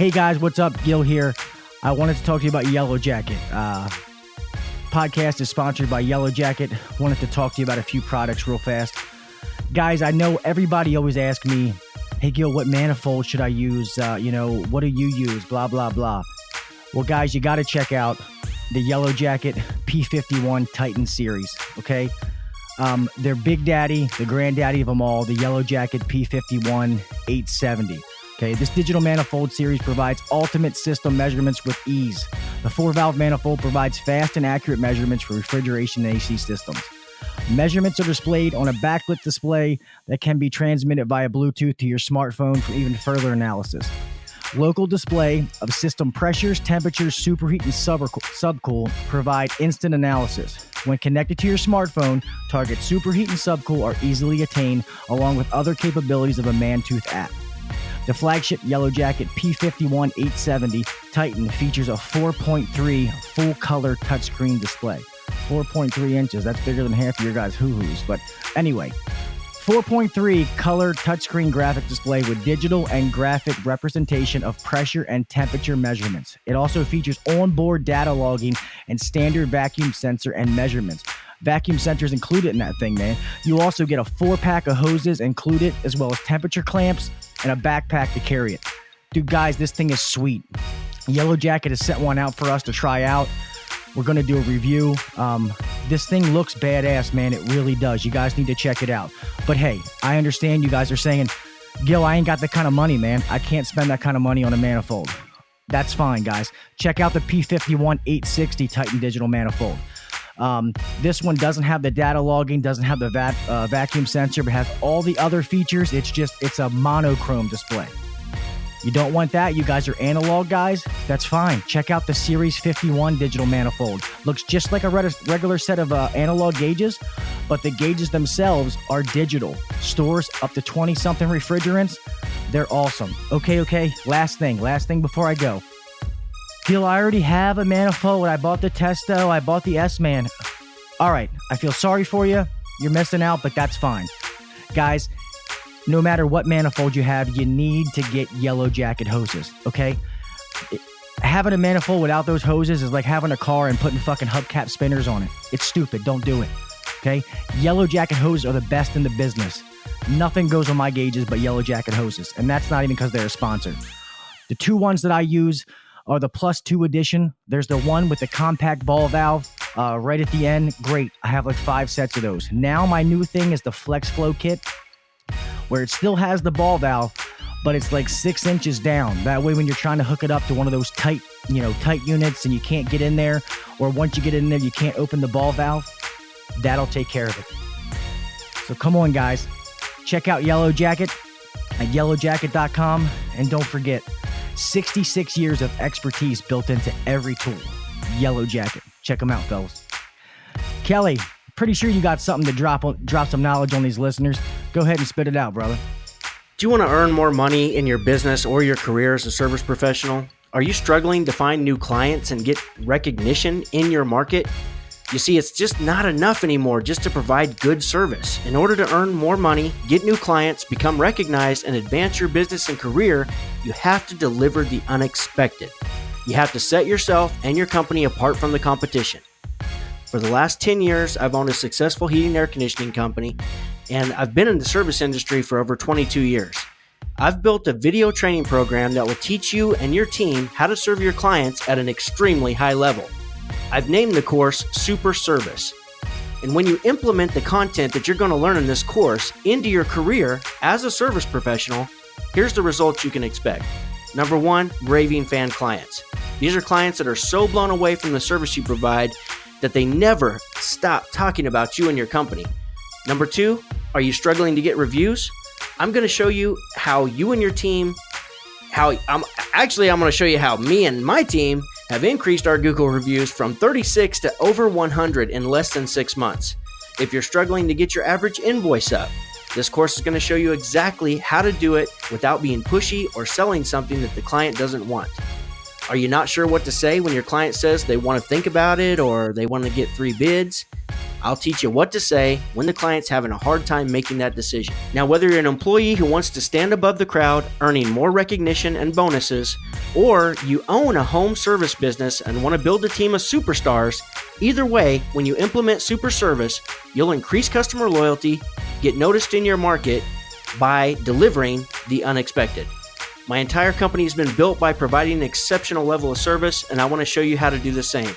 Hey guys, what's up? Gil here. I wanted to talk to you about Yellow Jacket. Podcast is sponsored by Yellow Jacket. Wanted to talk to you about a few products real fast. Guys, I know everybody always asks me, hey Gil, what manifold should I use? What do you use? Blah, blah, blah. Well, guys, you got to check out the Yellow Jacket P51 Titan series, okay? Their big daddy, the granddaddy of them all, the Yellow Jacket P51 870. Okay, this digital manifold series provides ultimate system measurements with ease. The 4-valve manifold provides fast and accurate measurements for refrigeration and AC systems. Measurements are displayed on a backlit display that can be transmitted via Bluetooth to your smartphone for even further analysis. Local display of system pressures, temperatures, superheat, and subcool provide instant analysis. When connected to your smartphone, target superheat and subcool are easily attained, along with other capabilities of a man-tooth app. The flagship Yellow Jacket P51 870 Titan features a 4.3 full-color touchscreen display. 4.3 inches, that's bigger than half of your guys' hoo-hoos. But anyway, 4.3 color touchscreen graphic display with digital and graphic representation of pressure and temperature measurements. It also features onboard data logging and standard vacuum sensor and measurements. Vacuum sensors included in that thing, man. You also get a 4-pack of hoses included, as well as temperature clamps and a backpack to carry it. Dude, guys, this thing is sweet. Yellow Jacket has sent one out for us to try out. We're going to do a review. This thing looks badass, man. It really does. You guys need to check it out. But hey, I understand you guys are saying, Gil, I ain't got that kind of money, man. I can't spend that kind of money on a manifold. That's fine, guys. Check out the P51 860 Titan digital manifold. This one doesn't have the data logging, doesn't have the vacuum sensor, but has all the other features. It's a monochrome display. You don't want that? You guys are analog guys? That's fine. Check out the Series 51 digital manifold. Looks just like a regular set of analog gauges, but the gauges themselves are digital. Stores up to 20-something refrigerants. They're awesome. Okay. Last thing before I go. Gil, I already have a manifold. I bought the Testo. I bought the S-Man. All right. I feel sorry for you. You're missing out, but that's fine. Guys, no matter what manifold you have, you need to get Yellow Jacket hoses, okay? Having a manifold without those hoses is like having a car and putting fucking hubcap spinners on it. It's stupid. Don't do it, okay? Yellow Jacket hoses are the best in the business. Nothing goes on my gauges but Yellow Jacket hoses, and that's not even because they're a sponsor. The two ones that I use are the Plus 2 edition. There's the one with the compact ball valve right at the end. Great. I have like 5 sets of those. Now my new thing is the Flex Flow kit, where it still has the ball valve, but it's like 6 inches down. That way when you're trying to hook it up to one of those tight units and you can't get in there, or once you get in there, you can't open the ball valve, that'll take care of it. So come on, guys. Check out Yellow Jacket at yellowjacket.com. And don't forget, 66 years of expertise built into every tool. Yellow Jacket. Check them out, fellas. Kelly, pretty sure you got something to drop some knowledge on these listeners. Go ahead and spit it out, brother. Do you want to earn more money in your business or your career as a service professional? Are you struggling to find new clients and get recognition in your market? You see, it's just not enough anymore just to provide good service. In order to earn more money, get new clients, become recognized, and advance your business and career, you have to deliver the unexpected. You have to set yourself and your company apart from the competition. For the last 10 years, I've owned a successful heating and air conditioning company, and I've been in the service industry for over 22 years. I've built a video training program that will teach you and your team how to serve your clients at an extremely high level. I've named the course Super Service. And when you implement the content that you're going to learn in this course into your career as a service professional, here's the results you can expect. Number 1, raving fan clients. These are clients that are so blown away from the service you provide that they never stop talking about you and your company. Number 2, are you struggling to get reviews? I'm going to show you how you and your team, I'm going to show you how me and my team have increased our Google reviews from 36 to over 100 in less than 6 months. If you're struggling to get your average invoice up, this course is going to show you exactly how to do it without being pushy or selling something that the client doesn't want. Are you not sure what to say when your client says they want to think about it or they want to get 3 bids? I'll teach you what to say when the client's having a hard time making that decision. Now, whether you're an employee who wants to stand above the crowd, earning more recognition and bonuses, or you own a home service business and want to build a team of superstars, either way, when you implement Super Service, you'll increase customer loyalty, get noticed in your market by delivering the unexpected. My entire company has been built by providing an exceptional level of service, and I want to show you how to do the same.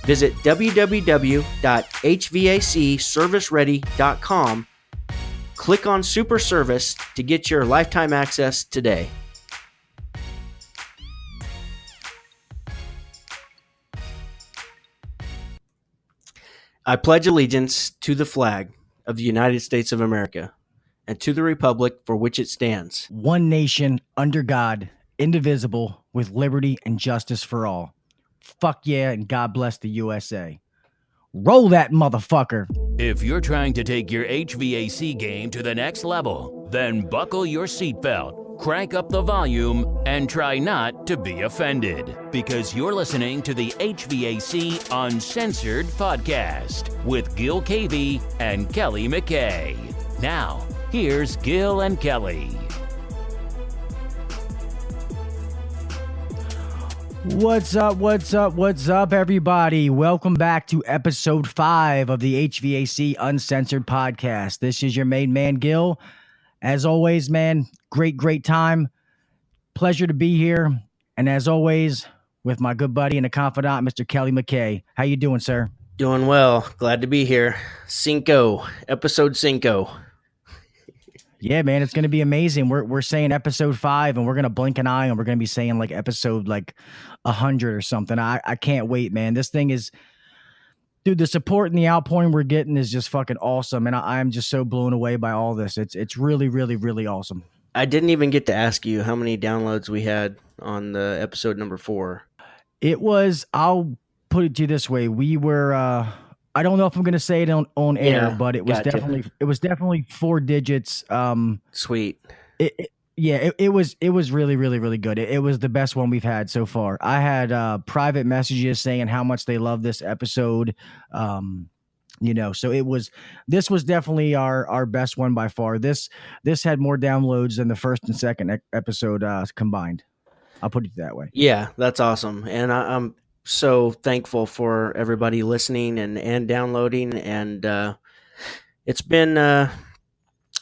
Visit www.hvacserviceready.com. Click on Super Service to get your lifetime access today. I pledge allegiance to the flag of the United States of America and to the republic for which it stands. One nation, under God, indivisible, with liberty and justice for all. Fuck yeah, and God bless the USA. Roll that motherfucker. If you're trying to take your HVAC game to the next level, then buckle your seatbelt, crank up the volume, and try not to be offended. Because you're listening to the HVAC Uncensored podcast with Gil Kelley and Kelly McKay. Now, here's Gil and Kelley. What's up, everybody? Welcome back to episode 5 of the HVAC Uncensored podcast. This is your main man, Gil. As always, man, great time. Pleasure to be here. And as always, with my good buddy and a confidant, Mr. Kelly McKay. How you doing, sir? Doing well. Glad to be here. Episode 5. Yeah, man, it's going to be amazing. We're saying episode 5, and we're going to blink an eye, and we're going to be saying like episode 100 or something. I can't wait, man. This thing is, dude, the support and the outpouring we're getting is just fucking awesome, and I'm just so blown away by all this. It's really awesome. I didn't even get to ask you how many downloads we had on the episode number 4. It was, I'll put it to you this way. We were, I don't know if I'm going to say it on air, but it was definitely 4 digits. Sweet. It was really good. It was the best one we've had so far. I had private messages saying how much they love this episode. So this was definitely our best one by far. This had more downloads than the first and second episode combined. I'll put it that way. Yeah, that's awesome. And I'm so thankful for everybody listening and downloading. And it's been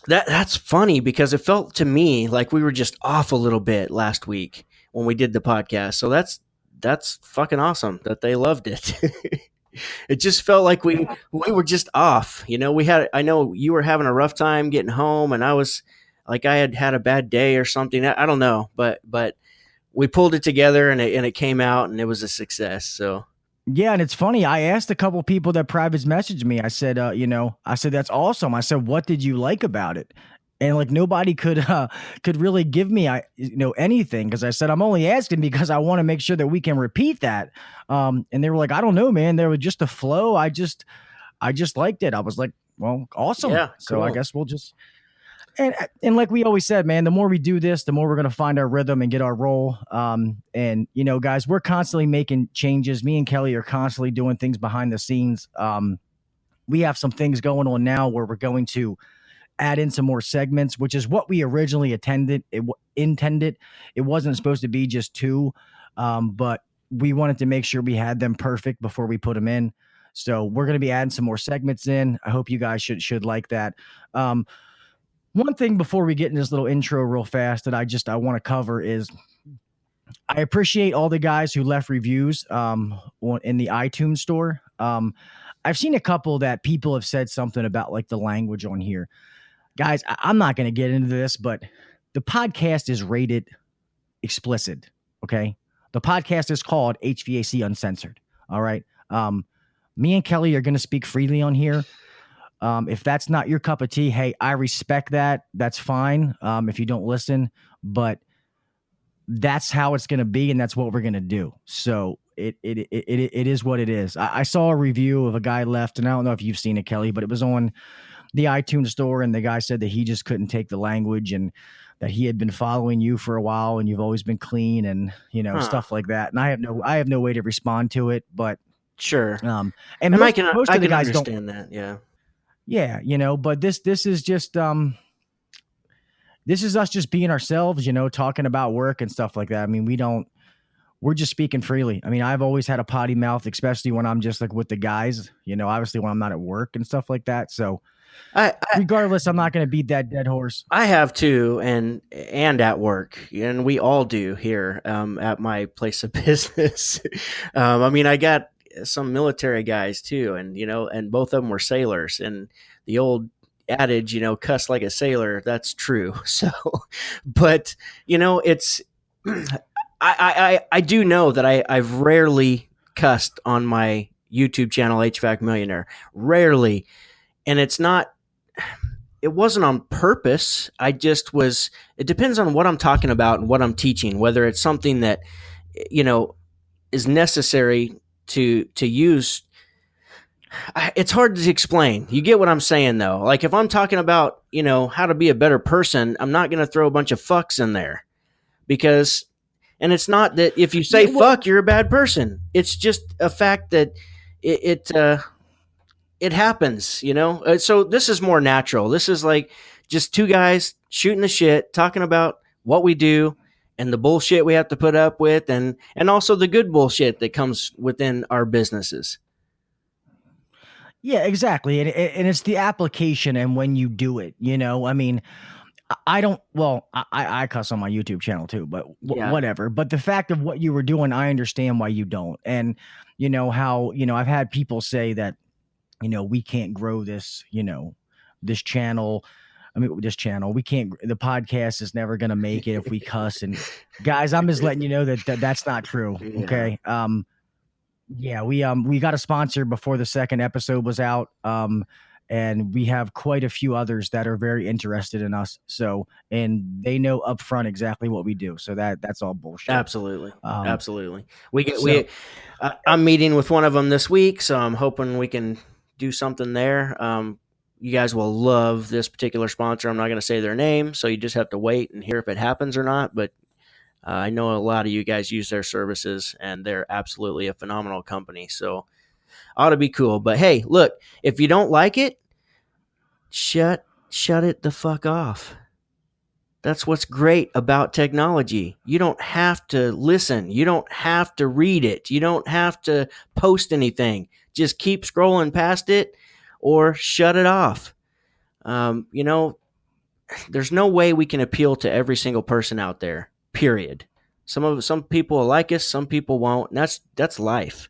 that's funny because it felt to me like we were just off a little bit last week when we did the podcast. So that's fucking awesome that they loved it. It just felt like we were just off. You know, I know you were having a rough time getting home, and I was like, I had a bad day or something. I don't know, but we pulled it together and it came out and it was a success. So yeah, and it's funny. I asked a couple people that private messaged me. I said, that's awesome. I said, what did you like about it? And like nobody could really give me anything, because I said I'm only asking because I want to make sure that we can repeat that. And they were like, I don't know, man. There was just a flow. I just liked it. I was like, well, awesome. Yeah, so cool. I guess we'll just. And like we always said, man, the more we do this, the more we're going to find our rhythm and get our role. And guys, we're constantly making changes. Me and Kelly are constantly doing things behind the scenes. We have some things going on now where we're going to add in some more segments, which is what we originally intended. It wasn't supposed to be just 2, but we wanted to make sure we had them perfect before we put them in. So we're going to be adding some more segments in. I hope you guys should like that. One thing before we get in this little intro real fast that I want to cover is I appreciate all the guys who left reviews in the iTunes store. I've seen a couple that people have said something about like the language on here. Guys, I'm not going to get into this, but the podcast is rated explicit, okay? The podcast is called HVAC Uncensored, all right? Me and Kelly are going to speak freely on here. If that's not your cup of tea, hey, I respect that. That's fine if you don't listen, but that's how it's going to be, and that's what we're going to do. So it is what it is. I saw a review of a guy left, and I don't know if you've seen it, Kelly, but it was on the iTunes store, and the guy said that he just couldn't take the language and that he had been following you for a while and you've always been clean and, stuff like that. And I have no way to respond to it, but Sure. And And most I of the can guys don't. understand that. Yeah. Yeah, but this is just this is us just being ourselves, talking about work and stuff like that. I mean, we're just speaking freely. I mean, I've always had a potty mouth, especially when I'm just like with the guys, obviously when I'm not at work and stuff like that. So I, regardless, I'm not going to beat that dead horse. I have too, and at work, and we all do here at my place of business. I mean, I got some military guys too, and and both of them were sailors, and the old adage, cuss like a sailor, that's true. So, but it's I do know that I've rarely cussed on my YouTube channel, HVAC Millionaire, rarely, and it wasn't on purpose. I just was. It depends on what I'm talking about and what I'm teaching. Whether it's something that is necessary to use. It's hard to explain. You get what I'm saying, though. Like if I'm talking about how to be a better person, I'm not going to throw a bunch of fucks in there because. And it's not that if you say fuck, you're a bad person. It's just a fact that it happens, So this is more natural. This is like just two guys shooting the shit, talking about what we do and the bullshit we have to put up with, and also the good bullshit that comes within our businesses. Yeah, exactly. And it's the application and when you do it, I mean, I don't, well, I cuss on my YouTube channel too, but whatever. But the fact of what you were doing, I understand why you don't. And how, I've had people say that, we can't grow this, this channel. I mean, this channel, the podcast is never going to make it if we cuss. And guys, I'm just letting you know that's not true. Okay. Yeah, we got a sponsor before the second episode was out. And we have quite a few others that are very interested in us. So, and they know upfront exactly what we do. So that's all bullshit. Absolutely. Absolutely. I'm meeting with one of them this week, so I'm hoping we can do something there. You guys will love this particular sponsor. I'm not going to say their name, so you just have to wait and hear if it happens or not. But I know a lot of you guys use their services, and they're absolutely a phenomenal company. So ought to be cool. But hey, look, if you don't like it, shut it the fuck off. That's what's great about technology. You don't have to listen. You don't have to read it. You don't have to post anything. Just keep scrolling past it or shut it off. There's no way we can appeal to every single person out there, period. Some people will like us, some people won't, and that's life.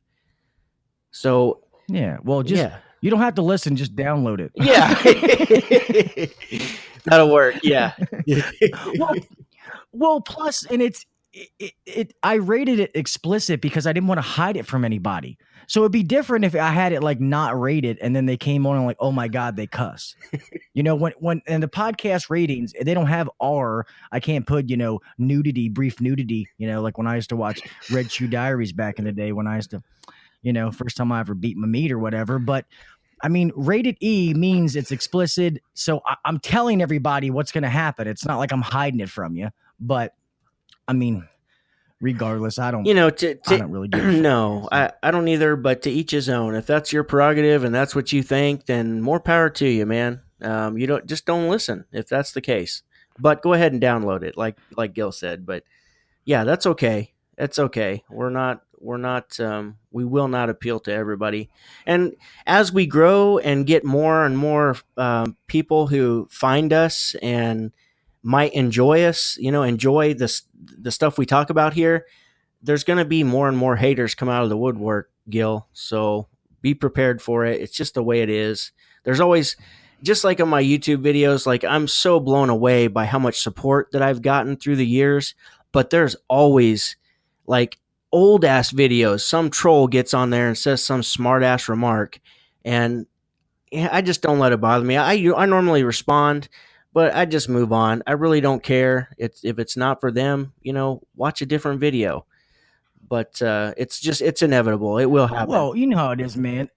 So yeah, well, you don't have to listen, just download it. Yeah. That'll work. Yeah. well, plus, and I rated it explicit because I didn't want to hide it from anybody. So it'd be different if I had it like not rated and then they came on and like, oh my God, they cuss. When in the podcast ratings, they don't have R. I can't put, nudity, brief nudity, like when I used to watch Red Shoe Diaries back in the day when I used to, first time I ever beat my meat or whatever. But I mean, rated E means it's explicit. So I'm telling everybody what's going to happen. It's not like I'm hiding it from you. But I mean, regardless, I don't. I don't really give a fuck. No, I don't either. But to each his own. If that's your prerogative and that's what you think, then more power to you, man. You don't listen if that's the case. But go ahead and download it, like Gil said. But yeah, that's okay. That's okay. We will not appeal to everybody. And as we grow and get more and more people who find us and might enjoy us, enjoy the stuff we talk about here, there's going to be more and more haters come out of the woodwork, Gil. So be prepared for it. It's just the way it is. There's always, just like on my YouTube videos, like I'm so blown away by how much support that I've gotten through the years, but there's always like old ass videos. Some troll gets on there and says some smart ass remark, and I just don't let it bother me. I normally respond, but I just move on. I really don't care. If it's not for them, watch a different video. But it's inevitable. It will happen. Well, you know how it is, man.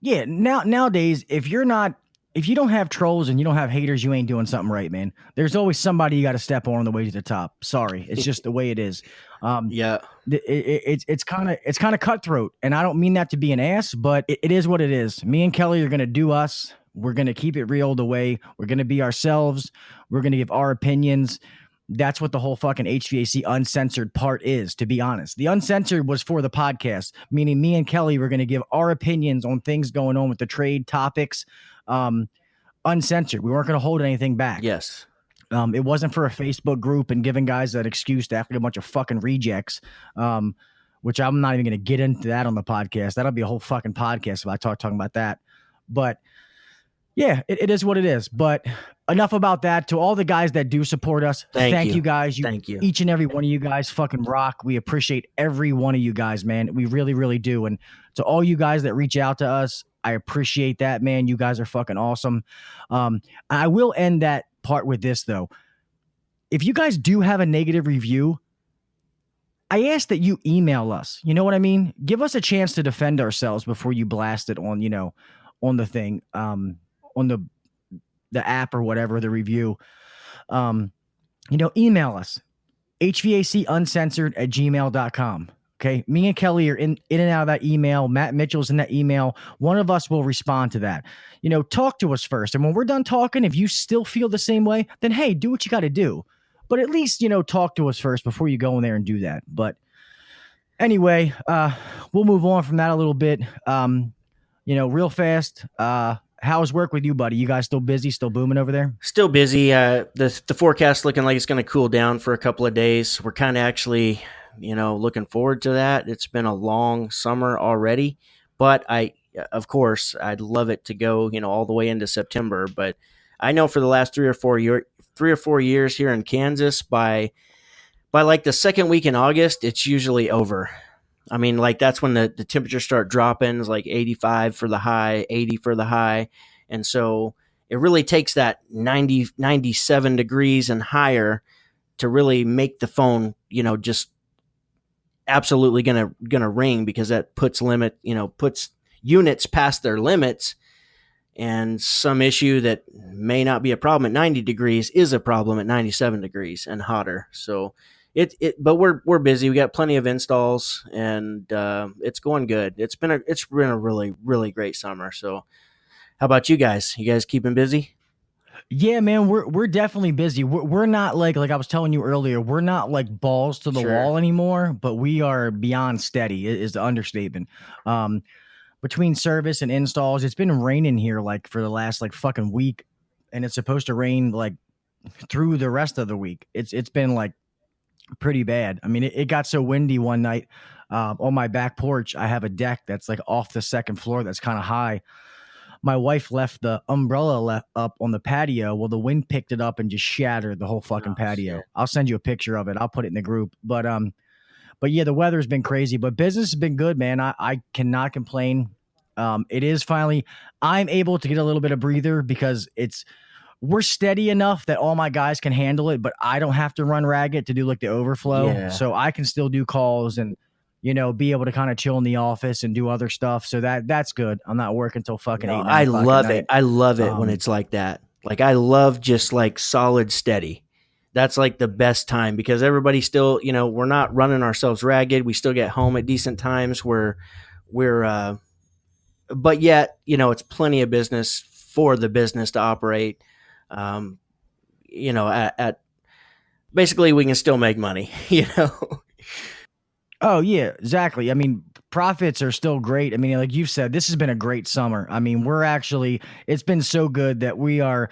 Yeah, nowadays, if you don't have trolls and you don't have haters, you ain't doing something right, man. There's always somebody you got to step on the way to the top. Sorry, it's just the way it is. Yeah. It's kind of cutthroat, and I don't mean that to be an ass, but it is what it is. Me and Kelly are gonna do us. We're gonna keep it real the way we're gonna be ourselves. We're gonna give our opinions. That's what the whole fucking HVAC uncensored part is, to be honest. The uncensored was for the podcast, meaning me and Kelly were gonna give our opinions on things going on with the trade topics, uncensored. We weren't gonna hold anything back. Yes. It wasn't for a Facebook group and giving guys that excuse to act like a bunch of fucking rejects, which I'm not even going to get into that on the podcast. That'll be a whole fucking podcast if I talking about that. But yeah, it is what it is. But enough about that. To all the guys that do support us, thank you guys. Thank you. Each and every one of you guys fucking rock. We appreciate every one of you guys, man. We really, really do. And to all you guys that reach out to us, I appreciate that, man. You guys are fucking awesome. I will end that part with this, though. If you guys do have a negative review, I ask that you email us. You know what I mean? Give us a chance to defend ourselves before you blast it on, on the thing, on the app or whatever, the review. Email us, hvacuncensored@gmail.com. Okay. Me and Kelly are in and out of that email. Matt Mitchell's in that email. One of us will respond to that. Talk to us first. And when we're done talking, if you still feel the same way, then hey, do what you got to do. But at least, talk to us first before you go in there and do that. But anyway, we'll move on from that a little bit. Real fast. How's work with you, buddy? You guys still busy, still booming over there? Still busy. The forecast looking like it's going to cool down for a couple of days. We're kind of actually, looking forward to that. It's been a long summer already, but of course, I'd love it to go, all the way into September. But I know for the last 3 or 4 years here in Kansas, by like the second week in August, it's usually over. I mean, like that's when the temperatures start dropping. It's like 85 for the high, 80 for the high. And so it really takes that 90, 97 degrees and higher to really make the phone, just absolutely gonna ring, because that puts units past their limits, and some issue that may not be a problem at 90 degrees is a problem at 97 degrees and hotter. So but we're busy. We got plenty of installs, and it's going good. It's been a really, really great summer. So how about you guys? You guys keeping busy? Yeah, man, we're definitely busy. We're not like I was telling you earlier, we're not like balls to the wall anymore, but we are beyond steady is the understatement. Between service and installs, it's been raining here like for the last like fucking week, and it's supposed to rain like through the rest of the week. It's been like pretty bad. I mean, it got so windy one night on my back porch. I have a deck that's like off the second floor that's kind of high. My wife left the umbrella up on the patio. Well, the wind picked it up and just shattered the whole fucking patio. Shit. I'll send you a picture of it. I'll put it in the group. But yeah, the weather's been crazy, but business has been good, man. I cannot complain. It is finally, I'm able to get a little bit of breather because we're steady enough that all my guys can handle it, but I don't have to run ragged to do like the overflow. Yeah. So I can still do calls and, be able to kind of chill in the office and do other stuff. So that's good. I'm not working till fucking 8. I love it. I love it when it's like that. Like I love just like solid steady. That's like the best time, because everybody still, we're not running ourselves ragged. We still get home at decent times but yet, it's plenty of business for the business to operate. At basically we can still make money, Oh yeah, exactly. I mean, profits are still great. I mean, like you said, this has been a great summer. I mean, it's been so good that we are,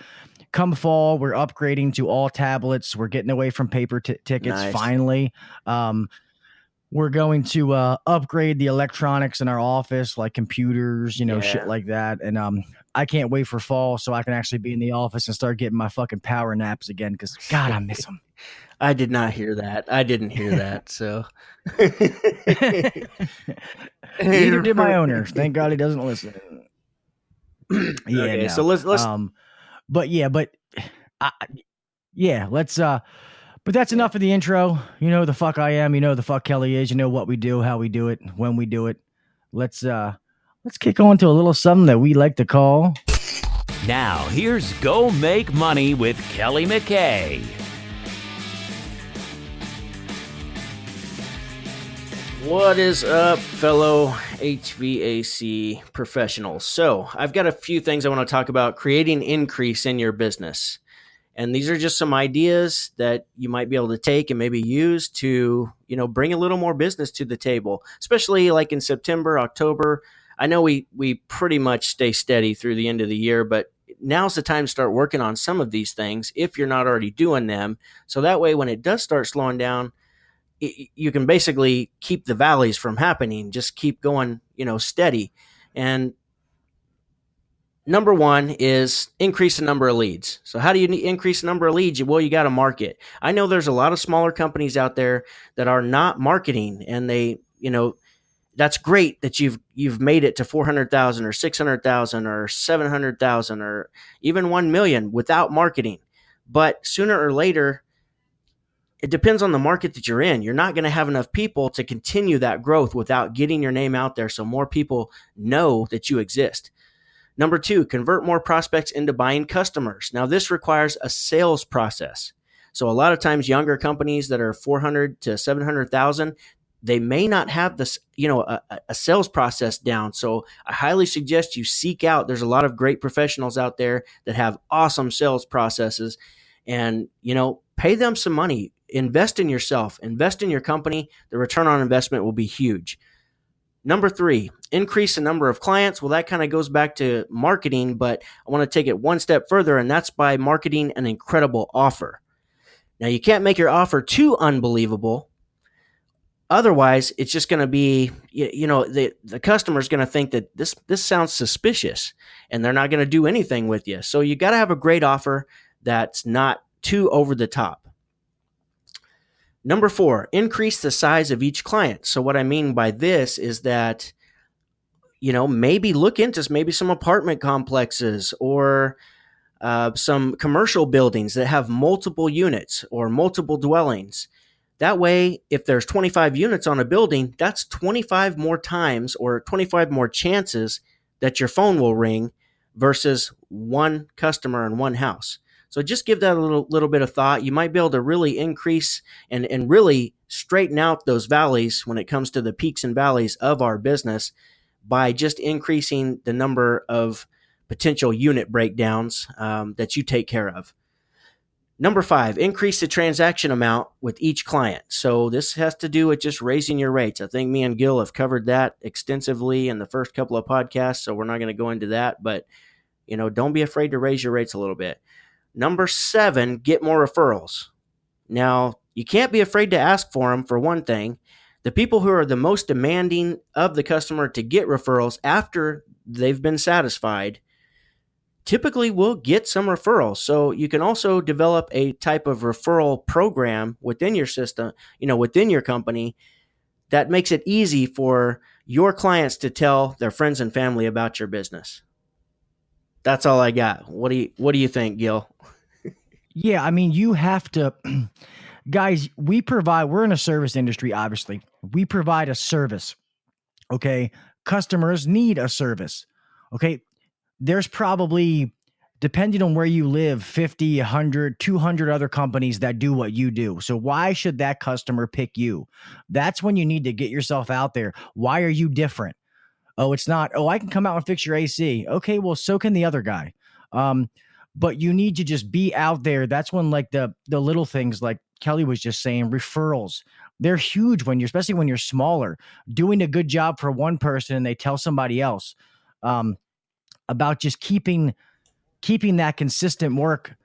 come fall, we're upgrading to all tablets. We're getting away from paper tickets. Nice. Finally. We're going to upgrade the electronics in our office, like computers, shit like that. And I can't wait for fall so I can actually be in the office and start getting my fucking power naps again, because God, I miss them. I did not hear that. I didn't hear that. So neither did my owner. Thank God he doesn't listen. Yeah. Okay, no. So let's. Let's. But that's enough of the intro. You know the fuck I am. You know the fuck Kelly is. You know what we do, how we do it, when we do it. Let's kick on to a little something that we like to call. Now here's Go Make Money with Kelly McKay. What is up, fellow HVAC professionals? So, I've got a few things I want to talk about creating increase in your business. And these are just some ideas that you might be able to take and maybe use to, bring a little more business to the table, especially like in September, October. I know we pretty much stay steady through the end of the year, but now's the time to start working on some of these things if you're not already doing them. So that way, when it does start slowing down, you can basically keep the valleys from happening. Just keep going, steady. And number one is increase the number of leads. So how do you increase the number of leads? Well, you got to market. I know there's a lot of smaller companies out there that are not marketing, and they, that's great that you've made it to 400,000 or 600,000 or 700,000 or even 1 million without marketing. But sooner or later, it depends on the market that you're in. You're not going to have enough people to continue that growth without getting your name out there so more people know that you exist. Number two, convert more prospects into buying customers. Now, this requires a sales process. So a lot of times younger companies that are 400 to 700,000, they may not have this, a sales process down. So I highly suggest you seek out. There's a lot of great professionals out there that have awesome sales processes, and, pay them some money. Invest in yourself, invest in your company. The return on investment will be huge. Number three, increase the number of clients. Well, that kind of goes back to marketing, but I want to take it one step further, and that's by marketing an incredible offer. Now, you can't make your offer too unbelievable. Otherwise, it's just going to be, the customer's going to think that this sounds suspicious, and they're not going to do anything with you. So you got to have a great offer that's not too over the top. Number four, increase the size of each client. So what I mean by this is that, maybe look into maybe some apartment complexes or some commercial buildings that have multiple units or multiple dwellings. That way, if there's 25 units on a building, that's 25 more times or 25 more chances that your phone will ring versus one customer in one house. So just give that a little bit of thought. You might be able to really increase and really straighten out those valleys when it comes to the peaks and valleys of our business by just increasing the number of potential unit breakdowns that you take care of. Number five, increase the transaction amount with each client. So this has to do with just raising your rates. I think me and Gil have covered that extensively in the first couple of podcasts, so we're not going to go into that. But, don't be afraid to raise your rates a little bit. Number seven, get more referrals. Now, you can't be afraid to ask for them, for one thing. The people who are the most demanding of the customer to get referrals after they've been satisfied typically will get some referrals. So you can also develop a type of referral program within your system, within your company, that makes it easy for your clients to tell their friends and family about your business. That's all I got. What do you think, Gil? Yeah, I mean, you have to, guys, we're in a service industry, obviously. We provide a service, okay? Customers need a service, okay? There's probably, depending on where you live, 50, 100, 200 other companies that do what you do. So why should that customer pick you? That's when you need to get yourself out there. Why are you different? Oh, it's not, I can come out and fix your AC. Okay, well, so can the other guy. But you need to just be out there. That's when like the little things like Kelly was just saying, referrals, they're huge especially when you're smaller, doing a good job for one person and they tell somebody else about just keeping that consistent work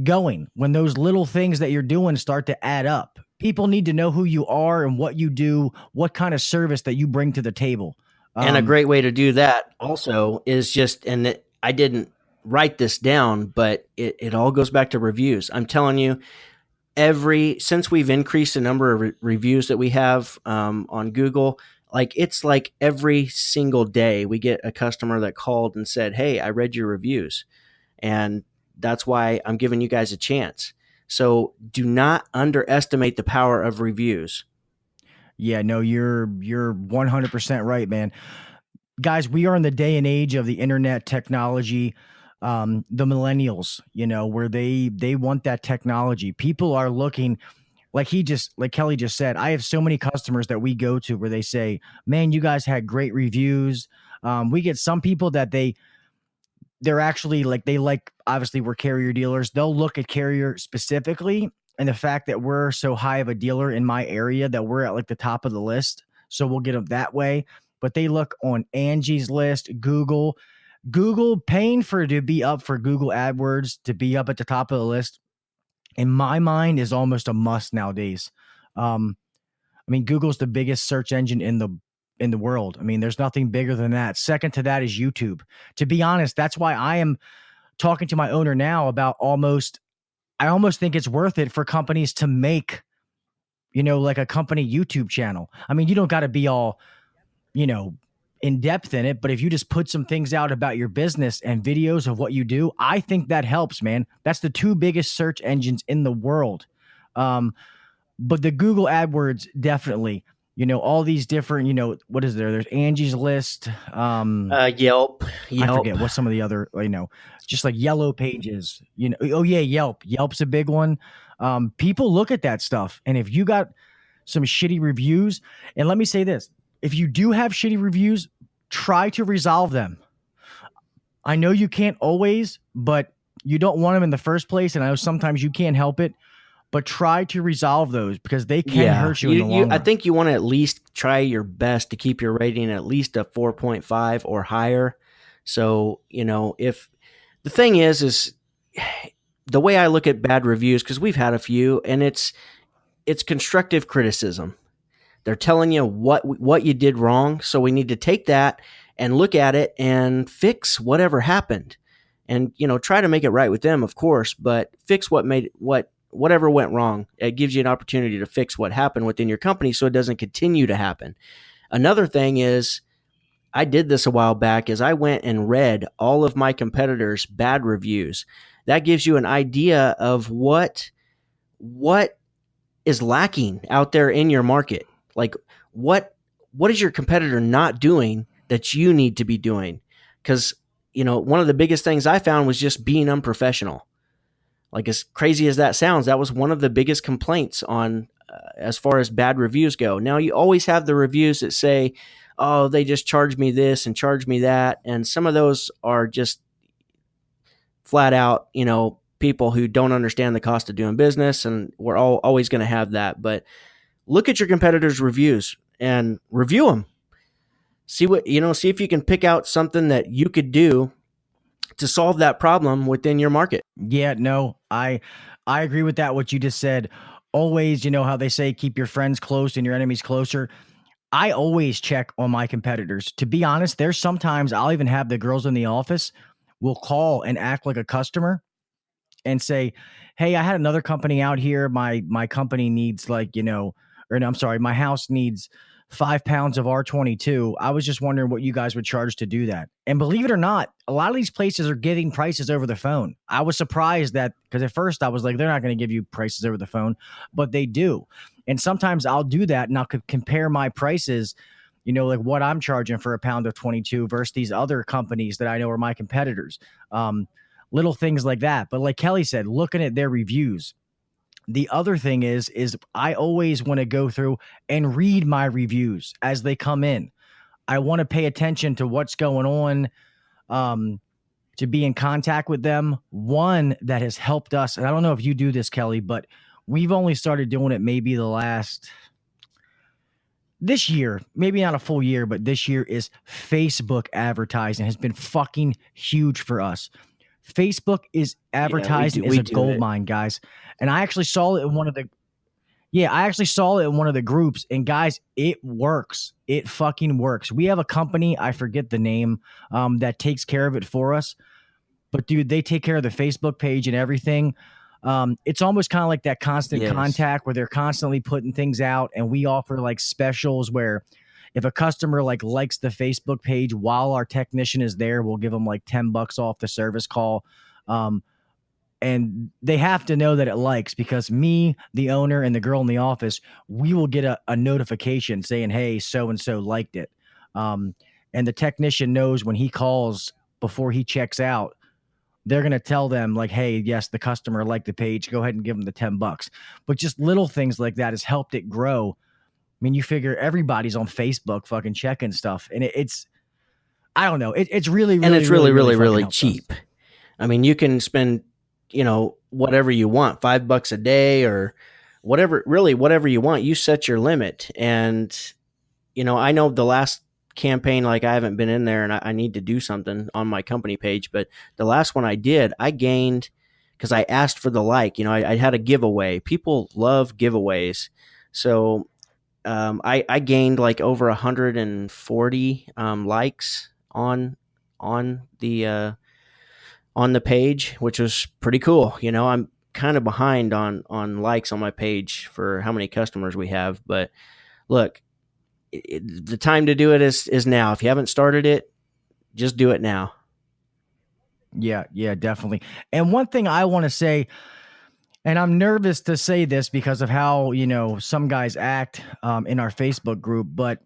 going. When those little things that you're doing start to add up, people need to know who you are and what you do, what kind of service that you bring to the table. And a great way to do that also is just, I didn't write this down, but it all goes back to reviews. I'm telling you, since we've increased the number of reviews that we have on Google, it's like every single day we get a customer that called and said, "Hey, I read your reviews." And that's why I'm giving you guys a chance. So do not underestimate the power of reviews. Yeah, no, you're 100% right, man. Guys, we are in the day and age of the internet technology, the millennials, where they want that technology. People are looking like Kelly just said, I have so many customers that we go to where they say, man, you guys had great reviews. We get some people that they're actually like, they like, obviously we're carrier dealers. They'll look at carrier specifically and the fact that we're so high of a dealer in my area that we're at like the top of the list. So we'll get them that way. But they look on Angie's List, Google paying for to be up for Google AdWords to be up at the top of the list. In my mind is almost a must nowadays. I mean, Google's the biggest search engine in the world. I mean, there's nothing bigger than that. Second to that is YouTube. To be honest, that's why I am talking to my owner now about I almost think it's worth it for companies to make, like a company YouTube channel. I mean, you don't got to be all, in depth in it, but if you just put some things out about your business and videos of what you do, I think that helps, man. That's the two biggest search engines in the world. But the Google AdWords, definitely, all these different, what is there? There's Angie's List. Yelp. I forget what's some of the other, just like Yellow Pages, Oh yeah. Yelp's a big one. People look at that stuff. And if you got some shitty reviews, and let me say this, if you do have shitty reviews, try to resolve them. I know you can't always, but you don't want them in the first place. And I know sometimes you can't help it, but try to resolve those because they can hurt you in the long run. I think you want to at least try your best to keep your rating at least a 4.5 or higher. So, if the thing is the way I look at bad reviews, because we've had a few, and it's constructive criticism. They're telling you what you did wrong. So we need to take that and look at it and fix whatever happened and, try to make it right with them, of course, but fix whatever went wrong. It gives you an opportunity to fix what happened within your company so it doesn't continue to happen. Another thing is, I did this a while back, is I went and read all of my competitors' bad reviews. That gives you an idea of what is lacking out there in your market. Like what is your competitor not doing that you need to be doing? Because, one of the biggest things I found was just being unprofessional. Like, as crazy as that sounds, that was one of the biggest complaints on as far as bad reviews go. Now, you always have the reviews that say, oh, they just charge me this and charge me that. And some of those are just flat out, people who don't understand the cost of doing business. And we're always going to have that. But look at your competitors' reviews and review them. See if you can pick out something that you could do to solve that problem within your market. Yeah, no, I agree with that. What you just said. Always, how they say, keep your friends close and your enemies closer. I always check on my competitors. To be honest, there's sometimes I'll even have the girls in the office will call and act like a customer and say, hey, I had another company out here. My company needs my house needs 5 pounds of R22. I was just wondering what you guys would charge to do that. And believe it or not, a lot of these places are giving prices over the phone. I was surprised that, because at first I was like, they're not going to give you prices over the phone, but they do. And sometimes I'll do that and I'll compare my prices, like what I'm charging for a pound of 22 versus these other companies that I know are my competitors. Little things like that. But like Kelly said, looking at their reviews. The other thing is I always want to go through and read my reviews as they come in. I want to pay attention to what's going on, to be in contact with them. One that has helped us, and I don't know if you do this, Kelly, but we've only started doing it maybe this year, maybe not a full year, but this year is Facebook advertising has been fucking huge for us. Facebook is advertising is a gold mine, guys. And I actually saw it in one of the groups, and guys, it works. It fucking works. We have a company, I forget the name, that takes care of it for us. But dude, they take care of the Facebook page and everything. It's almost kind of like that constant contact where they're constantly putting things out, and we offer like specials where if a customer likes the Facebook page while our technician is there, we'll give them like $10 off the service call. And they have to know that it likes, because me, the owner, and the girl in the office, we will get a notification saying, hey, so-and-so liked it. And the technician knows when he calls before he checks out, they're going to tell them like, hey, yes, the customer liked the page. Go ahead and give them the $10. But just little things like that has helped it grow. I mean, you figure everybody's on Facebook fucking checking stuff. And it's, I don't know. It's really, really, and it's really, really, fucking really helped us. cheap. I mean, you can spend, whatever you want, $5 a day or whatever you want. You set your limit. And, I know the last campaign, like I haven't been in there and I need to do something on my company page, but the last one I did, I gained, because I asked for the I had a giveaway. People love giveaways. So I gained like over 140 likes on the page, which was pretty cool. I'm kind of behind on likes on my page for how many customers we have, but look, the time to do it is now. If you haven't started it, just do it now. Yeah, definitely. And one thing I want to say, and I'm nervous to say this because of how, some guys act in our Facebook group, but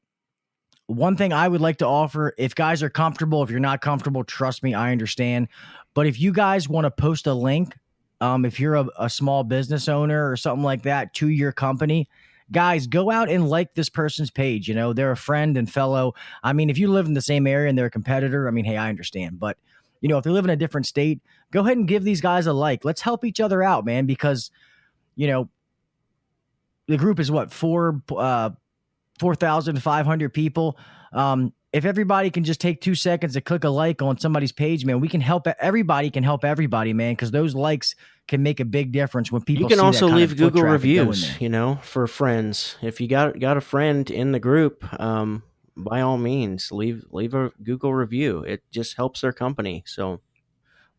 one thing I would like to offer, if guys are comfortable, if you're not comfortable, trust me, I understand. But if you guys want to post a link, if you're a small business owner or something like that to your company, guys, go out and like this person's page. They're a friend and fellow. I mean, if you live in the same area and they're a competitor, I mean, hey, I understand. But, if they live in a different state, go ahead and give these guys a like. Let's help each other out, man, because, the group is what, 4,500 people. If everybody can just take 2 seconds to click a like on somebody's page, man, we can help. Everybody can help everybody, man, because those likes can make a big difference when people. You can see also that kind leave of foot Google traffic reviews, for friends. If you got a friend in the group, by all means, leave a Google review. It just helps their company. So.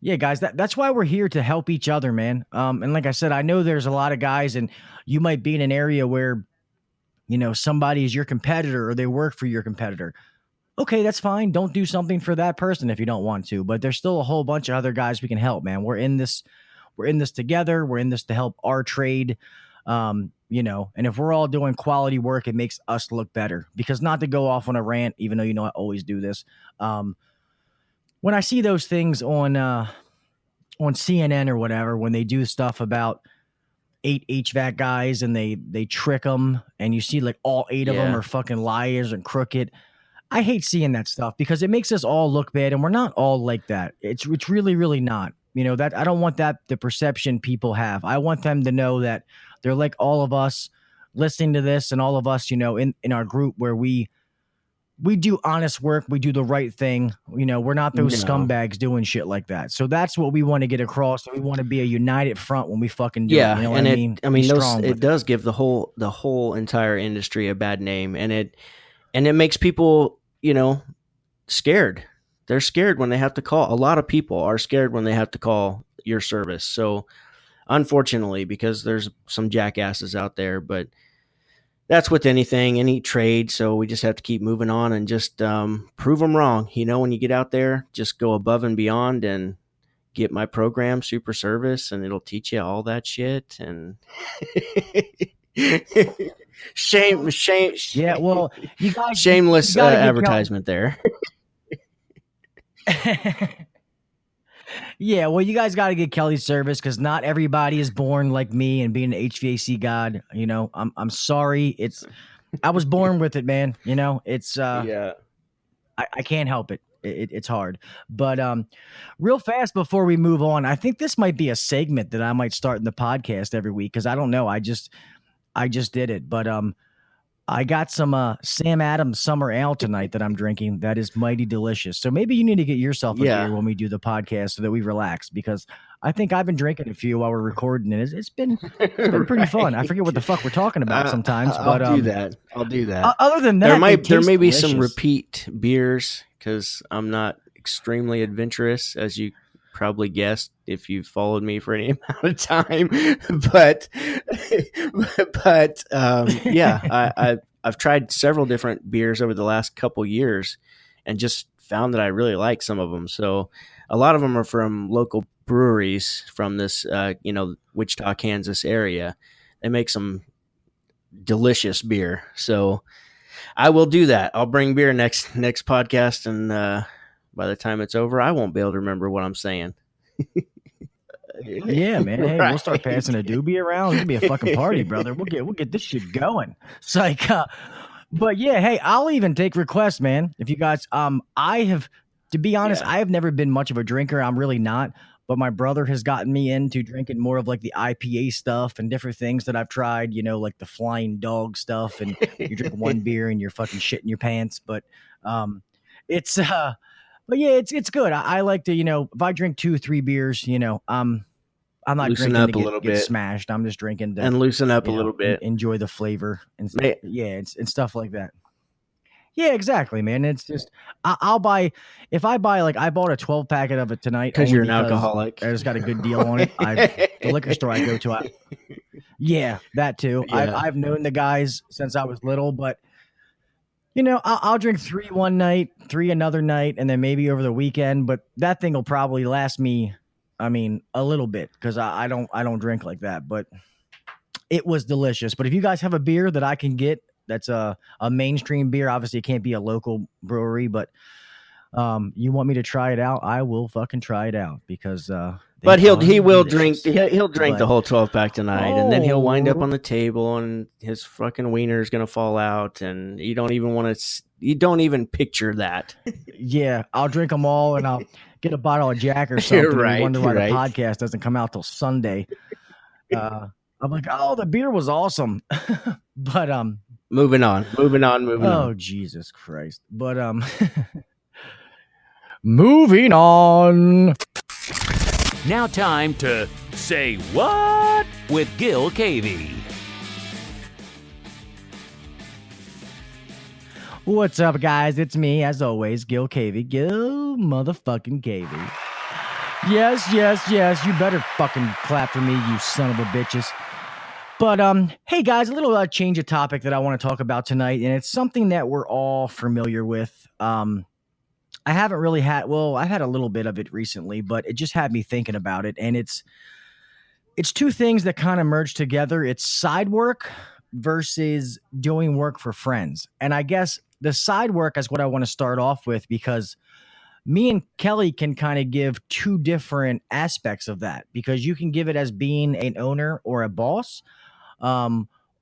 Yeah, guys, that's why we're here, to help each other, man. And like I said, I know there's a lot of guys, and you might be in an area where, somebody is your competitor or they work for your competitor. Okay, that's fine. Don't do something for that person if you don't want to, but there's still a whole bunch of other guys we can help, man. We're in this together. We're in this to help our trade. And if we're all doing quality work, it makes us look better. Because, not to go off on a rant, even though I always do this, when I see those things on CNN or whatever, when they do stuff about 8 HVAC guys and they trick them, and you see like all 8 of them are fucking liars and crooked. I hate seeing that stuff because it makes us all look bad, and we're not all like that. It's really, really not. That I don't want that the perception people have. I want them to know that they're like all of us listening to this, and all of us, in our group where we do honest work. We do the right thing. We're not those scumbags doing shit like that. So that's what we want to get across. We want to be a united front when we fucking do it. You know what I mean? It does give the whole entire industry a bad name, and it makes people, scared. They're scared when they have to call. A lot of people are scared when they have to call your service. So unfortunately, because there's some jackasses out there, but that's with any trade. So we just have to keep moving on and just prove them wrong. When you get out there, just go above and beyond and get my program, Super Service, and it'll teach you all that shit. And shame. Yeah, well, you guys, shameless advertisement there. Yeah, well, you guys got to get Kelley's service, because not everybody is born like me and being an HVAC god. I'm sorry. I was born with it, man. It's Yeah. I can't help it. It's hard. But real fast before we move on, I think this might be a segment that I might start in the podcast every week, because I don't know. I just did it, but I got some Sam Adams Summer Ale tonight that I'm drinking. That is mighty delicious. So maybe you need to get yourself a beer when we do the podcast so that we relax, because I think I've been drinking a few while we're recording, and it's been pretty fun. I forget what the fuck we're talking about sometimes, but I'll do that. Other than that, there may be delicious. some repeat beers, because I'm not extremely adventurous, as you probably guessed if you've followed me for any amount of time. But I've tried several different beers over the last couple years, and just found that I really like some of them. So a lot of them are from local breweries from this, Wichita, Kansas area. They make some delicious beer. So I will do that. I'll bring beer next podcast, and by the time it's over, I won't be able to remember what I'm saying. Yeah, man. Hey, we'll start passing a doobie around. It's gonna be a fucking party, brother. We'll get this shit going. It's like, but yeah, hey, I'll even take requests, man. If you guys, I have, to be honest, I have never been much of a drinker. I'm really not. But my brother has gotten me into drinking more of like the IPA stuff and different things that I've tried. You know, like the flying dog stuff, and you drink one beer and you're fucking shitting your pants. But it's but yeah, it's good. I like to, you know, if I drink 2-3 beers, you know, I'm not Loosen drinking up to a little get bit. smashed. I'm just drinking to, And loosen up a you know, little bit. enjoy the flavor and and stuff like that. Yeah, exactly, man. It's just I'll buy, if I buy, like, I bought a 12 packet of it tonight Because only you're an because alcoholic. I just got a good deal on it. The liquor store I go to, yeah, that too. Yeah. I've known the guys since I was little, but you know, I'll drink 3 one night, 3 another night, and then maybe over the weekend. But that thing will probably last me, I mean, a little bit, because I don't drink like that. But it was delicious. But if you guys have a beer that I can get that's a mainstream beer, obviously it can't be a local brewery, but you want me to try it out, I will fucking try it out, because But he will delicious. drink. He'll drink the whole 12-pack tonight, and then he'll wind up Oh. on the table, and his fucking wiener is gonna fall out, and you don't even picture that. Yeah, I'll drink them all, and I'll get a bottle of Jack or something. Right, and wonder why right. the podcast doesn't come out till Sunday. I'm like, oh, the beer was awesome. But Moving on. oh, Jesus Christ. But moving on. Now time to say what with Gil Kelley. What's up, guys? It's me, as always, Gil Kelley. Gil motherfucking Kelley. Yes. You better fucking clap for me, you son of a bitches. But hey guys, a little change of topic that I want to talk about tonight, and it's something that we're all familiar with. I haven't really I've had a little bit of it recently, but it just had me thinking about it, and it's two things that kind of merge together. It's side work versus doing work for friends. And I guess the side work is what I want to start off with, because me and Kelly can kind of give two different aspects of that, because you can give it as being an owner or a boss,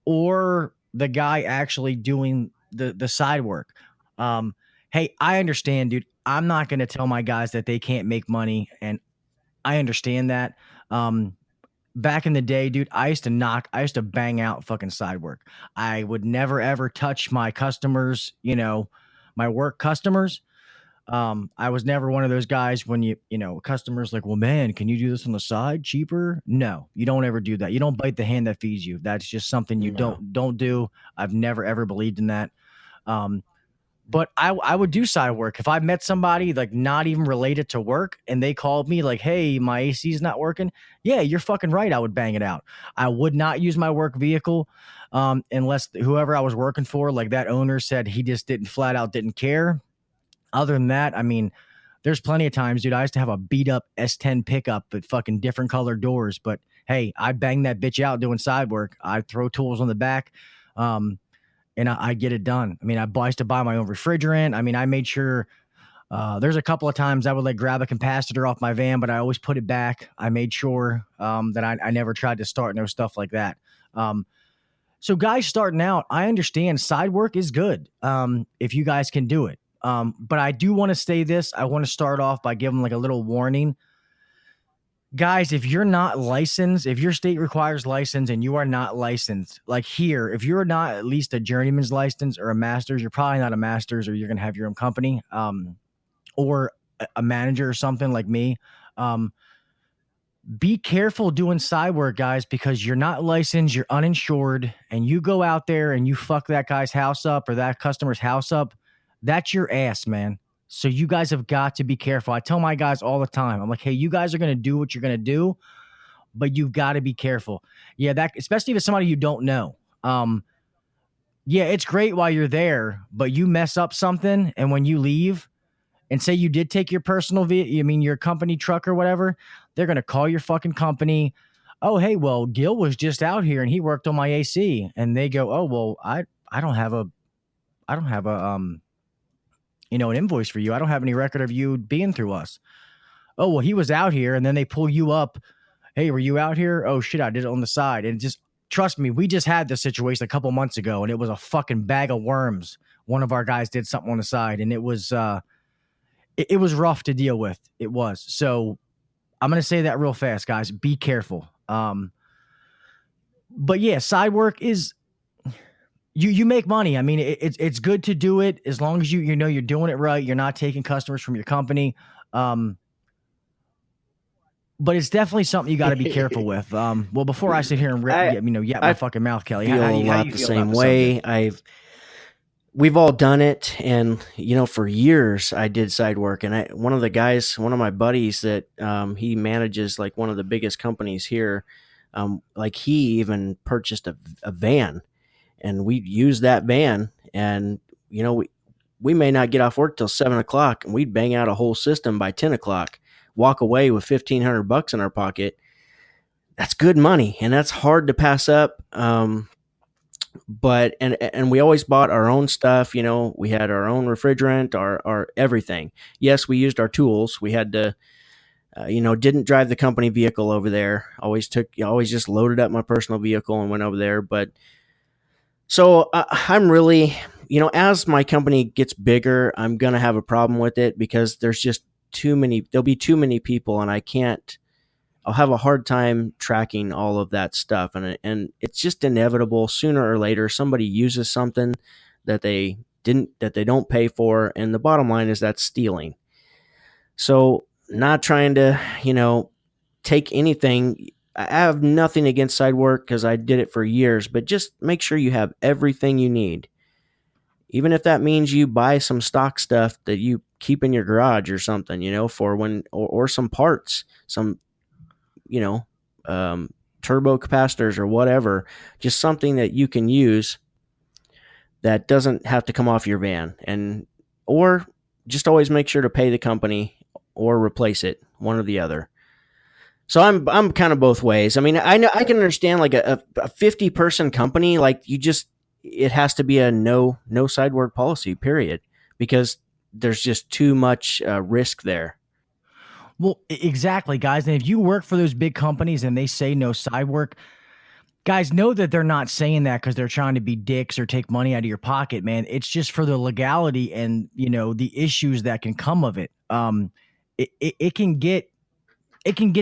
or the guy actually doing the side work. Hey, I understand, dude. I'm not going to tell my guys that they can't make money, and I understand that. Back in the day, dude, I used to bang out fucking side work. I would never ever touch my customers, you know, my work customers. I was never one of those guys when you know, customers like, well, man, can you do this on the side cheaper? No, you don't ever do that. You don't bite the hand that feeds you. That's just something you don't do. I've never ever believed in that. But I would do side work. If I met somebody like not even related to work and they called me like, hey, my AC is not working. Yeah, you're fucking right. I would bang it out. I would not use my work vehicle unless whoever I was working for, like that owner, said he just flat out didn't care. Other than that, I mean, there's plenty of times, dude, I used to have a beat up S10 pickup with fucking different colored doors. But hey, I bang that bitch out doing side work. I throw tools on the back. And I get it done. I mean, I used to buy my own refrigerant. I mean, I made sure there's a couple of times I would like grab a capacitor off my van, but I always put it back. I made sure that I never tried to start no stuff like that. So guys starting out, I understand side work is good if you guys can do it. But I do want to say this. I want to start off by giving like a little warning. Guys, if you're not licensed, if your state requires license and you are not licensed, like here, if you're not at least a journeyman's license or a master's, you're probably not a master's, or you're going to have your own company, or a manager or something like me. Be careful doing side work, guys, because you're not licensed, you're uninsured, and you go out there and you fuck that guy's house up or that customer's house up. That's your ass, man. So you guys have got to be careful. I tell my guys all the time, I'm like, hey, you guys are going to do what you're going to do, but you've got to be careful. Yeah, that, especially if it's somebody you don't know. Yeah, it's great while you're there, but you mess up something, and when you leave, and say you did take your personal vehicle, your company truck or whatever, they're going to call your fucking company. Oh, hey, well, Gil was just out here and he worked on my AC. And they go, oh, well, I don't have an invoice for you. I don't have any record of you being through us. oh, well, he was out here, and then they pull you up. Hey, were you out here? Oh shit, I did it on the side. And just trust me, we just had this situation a couple months ago, and it was a fucking bag of worms. One of our guys did something on the side, and it was it was rough to deal with. It was. So I'm gonna say that real fast, guys. Be careful. But yeah, side work is you make money. I mean, it's good to do it as long as you know you're doing it right. You're not taking customers from your company. But it's definitely something you got to be careful with. Well, before I sit here and yap my fucking mouth, Kelly, feel how do a you lot feel the about same the way. subject? We've all done it, and for years I did side work. And one of my buddies that he manages like one of the biggest companies here, like he even purchased a van, and we used that van, and we may not get off work till 7 o'clock, and we'd bang out a whole system by 10 o'clock. Walk away with $1,500 in our pocket. That's good money, and that's hard to pass up. But we always bought our own stuff. We had our own refrigerant, our everything. Yes, we used our tools. We had to, didn't drive the company vehicle over there. Always just loaded up my personal vehicle and went over there. But so I'm really, as my company gets bigger, I'm gonna have a problem with it because there's just there'll be too many people, and I'll have a hard time tracking all of that stuff. And it's just inevitable. Sooner or later, somebody uses something that they don't pay for. And the bottom line is that's stealing. So not trying to, take anything. I have nothing against side work because I did it for years, but just make sure you have everything you need. Even if that means you buy some stock stuff that you keep in your garage or something, for when, or some parts, some, turbo capacitors or whatever, just something that you can use that doesn't have to come off your van, or just always make sure to pay the company or replace it, one or the other. So I'm kind of both ways. I mean, I know I can understand like a 50-person company, like it has to be a no side work policy, period, because there's just too much risk there. Well, exactly, guys. And if you work for those big companies and they say no side work, guys, know that they're not saying that because they're trying to be dicks or take money out of your pocket, man. It's just for the legality and the issues that can come of it. It can get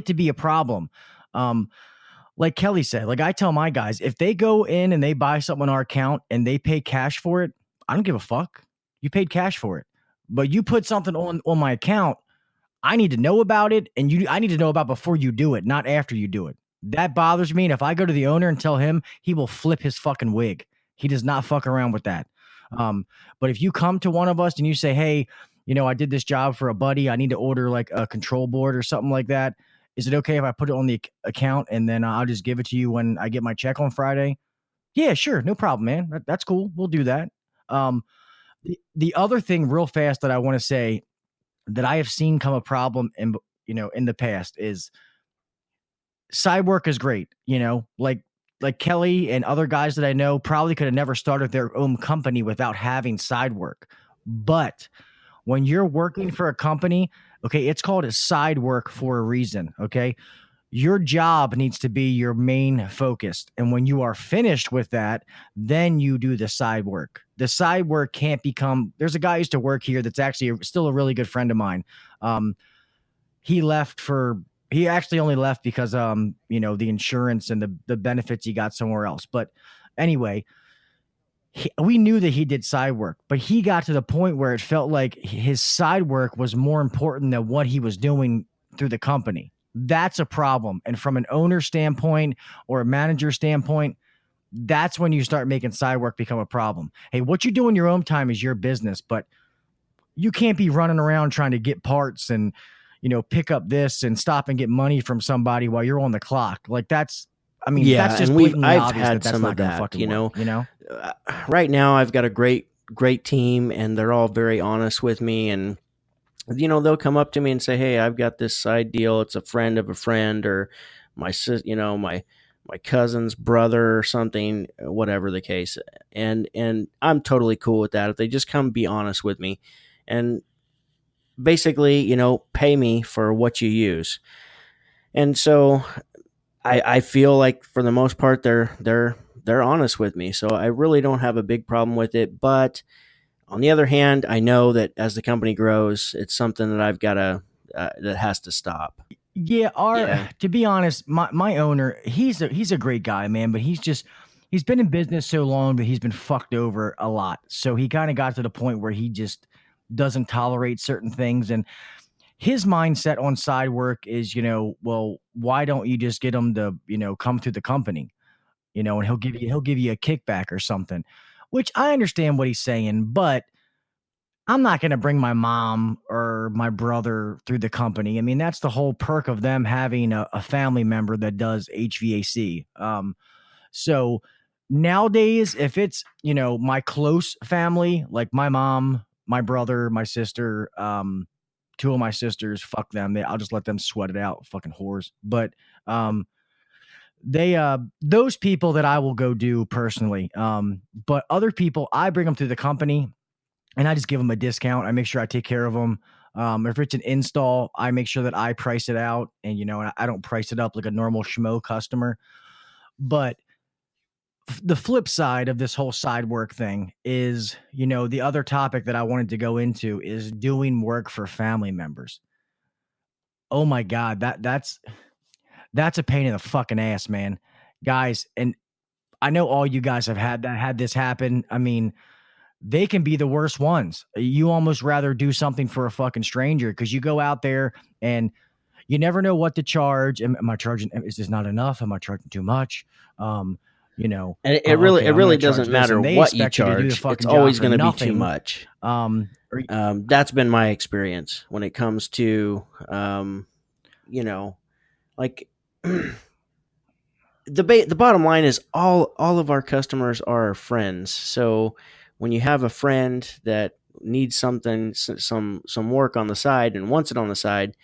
to be a problem. Like Kelly said, like I tell my guys, if they go in and they buy something on our account and they pay cash for it, I don't give a fuck. You paid cash for it, but you put something on my account. I need to know about it, and I need to know about before you do it, not after you do it. That bothers me. And if I go to the owner and tell him, he will flip his fucking wig. He does not fuck around with that. But if you come to one of us and you say, hey, I did this job for a buddy, I need to order like a control board or something like that. Is it okay if I put it on the account and then I'll just give it to you when I get my check on Friday? Yeah, sure. No problem, man. That's cool. We'll do that. The other thing real fast that I want to say that I have seen come a problem in the past is side work is great. Like Kelly and other guys that I know probably could have never started their own company without having side work. But when you're working for a company, okay, it's called a side work for a reason. Okay. Your job needs to be your main focus. And when you are finished with that, then you do the side work. The side work can't become, there's a guy who used to work here that's actually still a really good friend of mine. He actually only left because, the insurance and the benefits he got somewhere else. But anyway, we knew that he did side work, but he got to the point where it felt like his side work was more important than what he was doing through the company. That's a problem. And from an owner standpoint or a manager standpoint, that's when you start making side work become a problem. Hey, what you do in your own time is your business, but you can't be running around trying to get parts and, pick up this and stop and get money from somebody while you're on the clock. Like that's just blatantly I've obvious had that's some not of going to that, fucking work. Right now I've got a great team, and they're all very honest with me, and they'll come up to me and say, hey, I've got this side deal. It's a friend of a friend, or my cousin's brother or something, whatever the case. And I'm totally cool with that. If they just come be honest with me. And basically, pay me for what you use. And so I feel like for the most part they're honest with me. So I really don't have a big problem with it. But on the other hand, I know that as the company grows, it's something that I've got to that has to stop. Yeah, Yeah. to be honest, my owner, he's a great guy, man, but he's been in business so long that he's been fucked over a lot. So he kind of got to the point where he just doesn't tolerate certain things, and his mindset on side work is, well, why don't you just get him to, come to the company, and he'll give you a kickback or something, which I understand what he's saying, but I'm not going to bring my mom or my brother through the company. I mean, that's the whole perk of them having a family member that does HVAC. So nowadays, if it's, my close family, like my mom, my brother, my sister, two of my sisters, fuck them. I'll just let them sweat it out, fucking whores. But they those people that I will go do personally. But other people, I bring them through the company and I just give them a discount. I make sure I take care of them. If it's an install, I make sure that I price it out, and I don't price it up like a normal schmo customer. But the flip side of this whole side work thing is, the other topic that I wanted to go into is doing work for family members. Oh my God, that's a pain in the fucking ass, man. Guys, and I know all you guys have had this happen. I mean, they can be the worst ones. You almost rather do something for a fucking stranger because you go out there and you never know what to charge. Am I charging? Is this not enough? Am I charging too much? And Okay, it I'm really going to charge doesn't this, matter and they what you expect you to do the charge. It's fucking job always for going to be too nothing. much. Or That's been my experience when it comes to, like the bottom line is all of our customers are our friends. So when you have a friend that needs some work on the side and wants it on the side,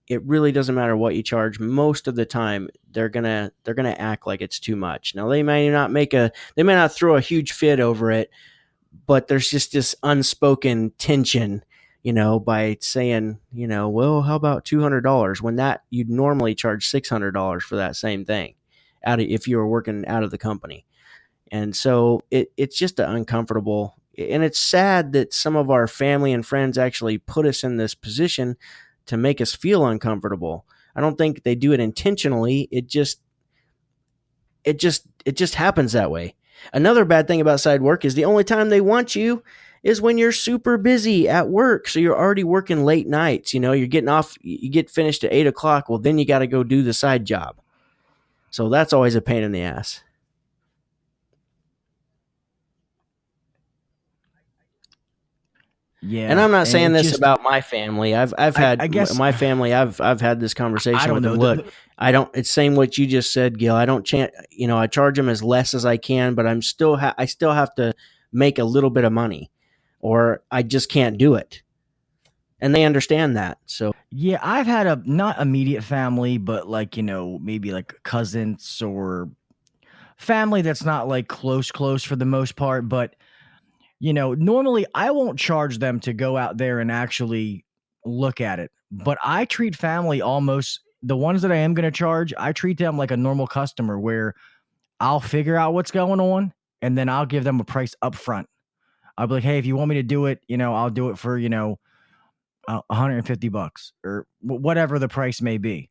it really doesn't matter what you charge. Most of the time they're gonna act like it's too much. Now they may not throw a huge fit over it, but there's just this unspoken tension, by saying, well, how about $200 when that you'd normally charge $600 for that same thing if you were working out of the company. And so it's just uncomfortable. And it's sad that some of our family and friends actually put us in this position to make us feel uncomfortable. I don't think they do it intentionally. It just happens that way. Another bad thing about side work is the only time they want you is when you're super busy at work. So you're already working late nights. You're getting off, you get finished at 8 o'clock. Well, then you got to go do the side job. So that's always a pain in the ass. And yeah, I'm not and saying it this just, about my family. I've I had guess, my family. I've had this I conversation don't with them. know. Look, I don't. It's same what you just said, Gil. I don't. I charge them as less as I can, but I still have to make a little bit of money, or I just can't do it. And they understand that. So Yeah, I've had a not immediate family, but like, maybe like cousins or family that's not like close for the most part. But, normally I won't charge them to go out there and actually look at it. But I treat family almost the ones that I am going to charge, I treat them like a normal customer where I'll figure out what's going on and then I'll give them a price up front. I'll be like, hey, if you want me to do it, I'll do it for, 150 bucks or whatever the price may be.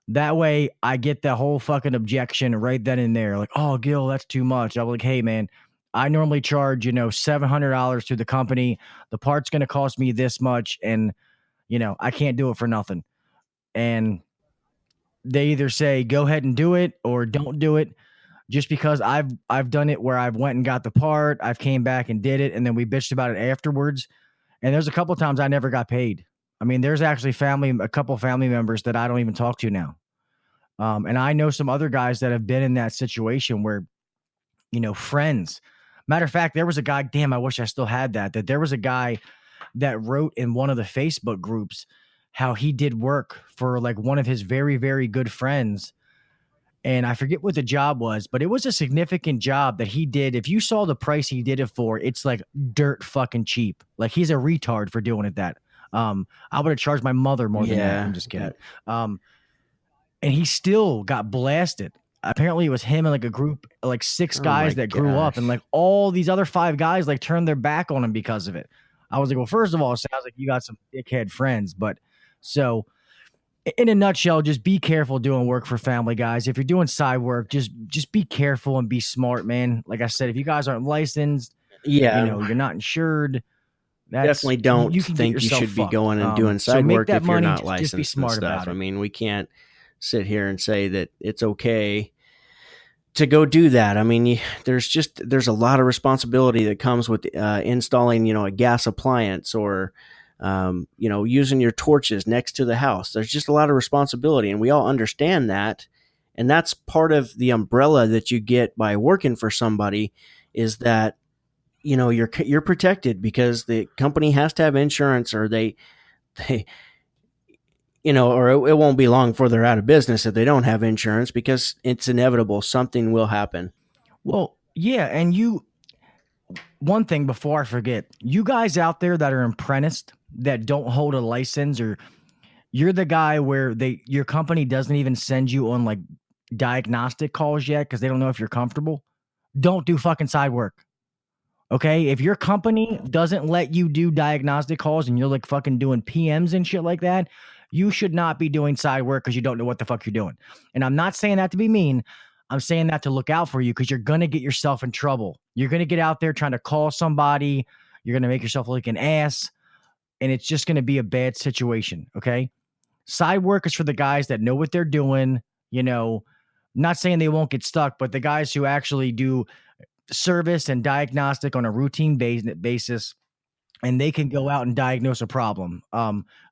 That way I get the whole fucking objection right then and there. Like, oh, Gil, that's too much. I'm like, hey, man, I normally charge, $700 to the company. The part's going to cost me this much. And, I can't do it for nothing. And they either say, go ahead and do it or don't do it. Just because I've done it where I've went and got the part, I've came back and did it. And then we bitched about it afterwards. And there's a couple of times I never got paid. I mean, there's actually a couple family members that I don't even talk to now. And I know some other guys that have been in that situation where, friends. Matter of fact, there was a guy, damn, I wish I still had that there was a guy that wrote in one of the Facebook groups how he did work for like one of his very, very good friends. And I forget what the job was, but it was a significant job that he did. If you saw the price he did it for, it's like dirt fucking cheap. Like he's a retard for doing it that. I would have charged my mother more than that. I'm just kidding. And he still got blasted. Apparently it was him and like a group, like 6 guys that grew up, and like all these other 5 guys like turned their back on him because of it. I was like, well, first of all, it sounds like you got some dickhead friends. But so in a nutshell, just be careful doing work for family, guys. If you're doing side work, just be careful and be smart, man. Like I said, if you guys aren't licensed, you're not insured. Definitely don't think you should be going and doing side work if you're not licensed. Just be smart about it. I mean, we can't sit here and say that it's okay to go do that. I mean, there's a lot of responsibility that comes with installing, a gas appliance or, using your torches next to the house. There's just a lot of responsibility, and we all understand that. And that's part of the umbrella that you get by working for somebody, is that, you're protected because the company has to have insurance, or they or it won't be long before they're out of business if they don't have insurance, because it's inevitable. Something will happen. Well, yeah. And one thing before I forget, you guys out there that are apprenticed that don't hold a license, or you're the guy where your company doesn't even send you on like diagnostic calls yet because they don't know if you're comfortable, don't do fucking side work. Okay, if your company doesn't let you do diagnostic calls and you're like fucking doing PMs and shit like that, you should not be doing side work because you don't know what the fuck you're doing. And I'm not saying that to be mean. I'm saying that to look out for you, because you're going to get yourself in trouble. You're going to get out there trying to call somebody. You're going to make yourself look like an ass, and it's just going to be a bad situation, okay? Side work is for the guys that know what they're doing, not saying they won't get stuck, but the guys who actually do service and diagnostic on a routine basis, and they can go out and diagnose a problem.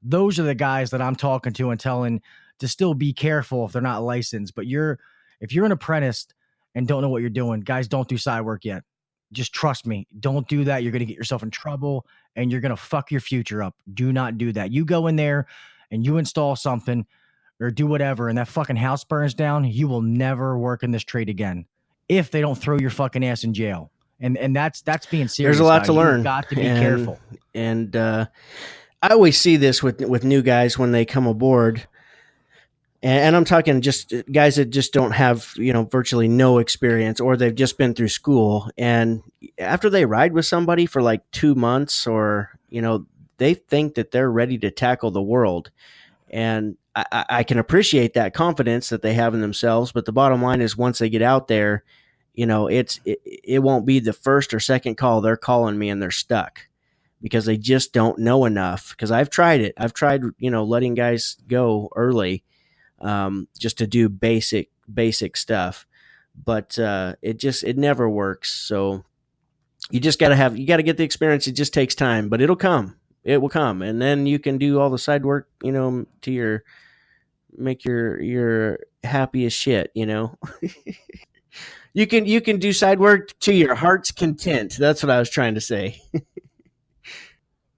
Those are the guys that I'm talking to and telling to still be careful if they're not licensed. But if you're an apprentice and don't know what you're doing, guys, don't do side work yet. Just trust me. Don't do that. You're going to get yourself in trouble, and you're going to fuck your future up. Do not do that. You go in there and you install something or do whatever, and that fucking house burns down, you will never work in this trade again if they don't throw your fucking ass in jail. And that's being serious. There's a lot guys. to learn. You've got to be careful. And I always see this with new guys when they come aboard. And I'm talking just guys that just don't have, virtually no experience, or they've just been through school. And after they ride with somebody for like 2 months, or, they think that they're ready to tackle the world. And I can appreciate that confidence that they have in themselves. But the bottom line is, once they get out there, it won't be the first or second call they're calling me and they're stuck, because they just don't know enough. Because I've tried it. I've tried, letting guys go early, just to do basic stuff, but it never works. So you just got to get the experience. It just takes time, but it will come. And then you can do all the side work, to make your happy as shit, You can do side work to your heart's content. That's what I was trying to say.